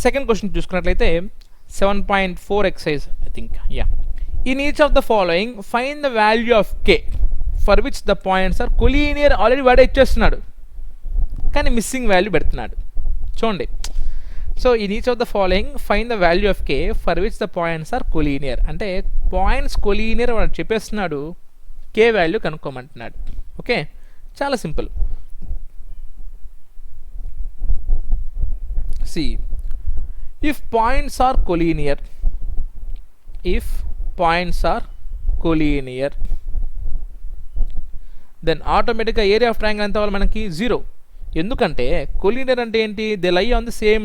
Second question చూసుకున్నట్లయితే 7.4 exercise I think in each of the following find the value of K for which the points are collinear. Already వాడే ఇచ్చేస్తున్నాడు కానీ missing value పెడుతున్నాడు. చూడండి, so in each of the following find the value of K for which the points are collinear అంటే points collinear వాడు చెప్పేస్తున్నాడు, K value కనుక్కోమంటున్నాడు. Okay, చాలా simple. See if points are collinear, then automatically area of triangle ఎంత అవ్వాలి మనకి 0. ఎందుకంటే collinear అంటే ఏంటి, they lie on the same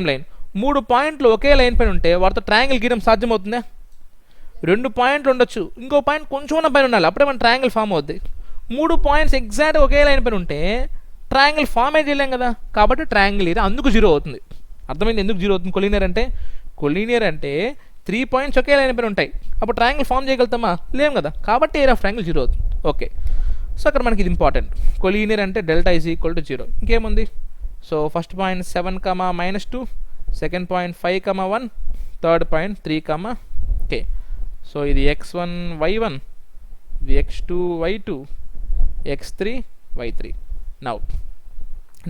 line. 3 పాయింట్లు ఒకే లైన్ పైన ఉంటే వాటితో ట్రయాంగిల్ గీయడం సాధ్యమవుతుందా? 2 పాయింట్లు ఉండొచ్చు, ఇంకో పాయింట్ కొంచెం పైన ఉండాలి, అప్పుడే మన ట్రయాంగిల్ ఫామ్ అవుద్ది. 3 పాయింట్స్ ఎగ్జాక్ట్ ఒకే లైన్ పైన ఉంటే ట్రయాంగిల్ ఫామ్ అయితే చేయలేం కదా, కాబట్టి ట్రయాంగిల్ ఏరియా అందుకు 0 అవుతుంది. అర్థమైంది ఎందుకు 0 అవుతుంది? కొలీనియర్ అంటే 3 పాయింట్స్ ఒకే లైన్ పైన ఉంటాయి, అప్పుడు ట్రయాంగిల్ ఫామ్ చేయగలుగుతామా? లేం కదా, కాబట్టి ఏరియా ఆఫ్ ట్రయాంగిల్ 0 అవుతుంది. ఓకే, సో అక్కడ మనకి ఇది ఇంపార్టెంట్. కొలీనియర్ అంటే డెల్టా ఈజ్ ఈక్వల్ టు 0. ఇంకేముంది? So first point 7, -2, second point 5, 1, third point 3, k. So ఇది x1 y1, ఇది x2 y2, x3 y3. Now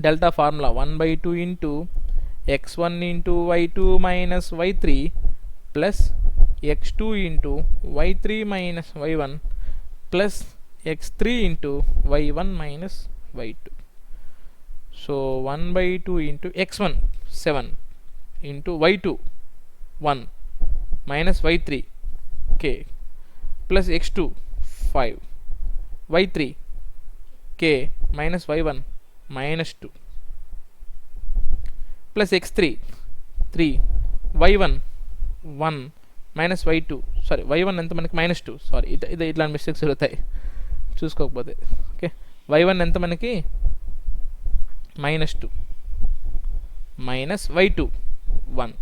delta formula 1/2 into x1 into y2 minus y3 plus x2 into y3 minus y1 plus x3 into y1 minus y2. So 1/2 into x1 7 into y2 1 minus y3 k plus x2 5 y3 k minus y1 minus 2 plus x3 3 y1 1 minus y2 sorry y1 ఎంత మనకి -2 sorry ఇది ఇట్లాంటి mistakes జరుగుతాయి చూసుకోకపోతే. Okay, y1 ఎంత మనకి -2 minus y2 1.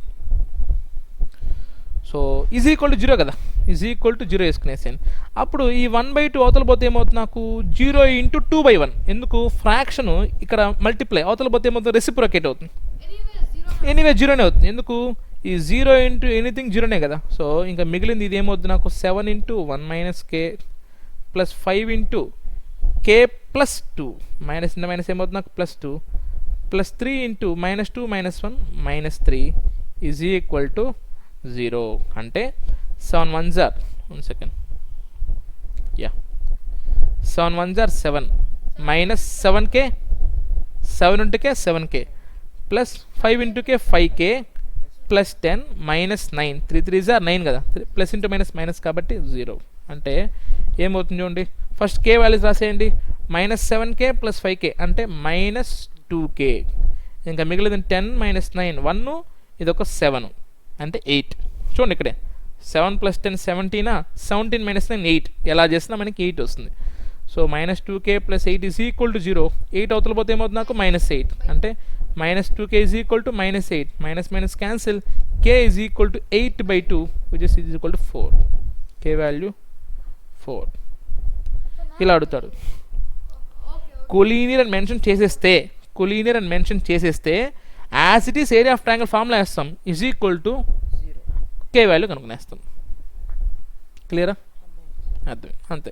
So is equal to 0 కదా, is equal to 0 వేసుకునేసాను. అప్పుడు ఈ 1/2 అవతల పోతే ఏమవుతుంది నాకు 0 into 2/1. ఎందుకు? ఫ్రాక్షన్ ఇక్కడ మల్టిప్లై, అవతల పోతే ఏమవుతుంది? రెసిప్రొకేట్ అవుతుంది. ఎనీవే 0నే అవుతుంది. ఎందుకు? ఈ 0 into ఎనీథింగ్ 0నే కదా. సో ఇంకా మిగిలింది ఇది ఏమవుతుంది నాకు 7 into 1 minus k plus 5 into k plus 2 minus ఇంత మైనస్ ఏమవుతుంది నాకు +2 plus 3 into -2 minus 1 minus 3 is equal to 0. అంటే 7 1s are 1 second 7 1s are 7 minus 7k 7 into k 7k plus 5 into k 5k plus 10 minus 9 3 3s are 9 కదా, plus into minus minus కాబట్టి 0. అంటే ఏమవుతుంది చూడండి, first k values రాసేయండి. -7k plus 5k అంటే -2k. ఇంకా మిగిలింది 10 minus 9 1, ఇది ఒక 7 అంటే 8. చూడండి ఇక్కడే 7 plus 10 17, 17 minus 9 8. ఎలా చేసినా మనకి 8 వస్తుంది. So -2k plus 8 is equal to 0. 8 అవతల పోతే ఏమవుతుంది నాకు -8. అంటే -2k is equal to -8. Minus minus cancel, k is equal to 8/2 which is equal to 4. k value 4. ఇలా అడుగుతాడు. కొలీనియర్ అని మెన్షన్ చేసేస్తే as it is area of triangle formula వేస్తాం, is equal to k value కనుక్కునేస్తాం. క్లియరా? అర్థం అంతే.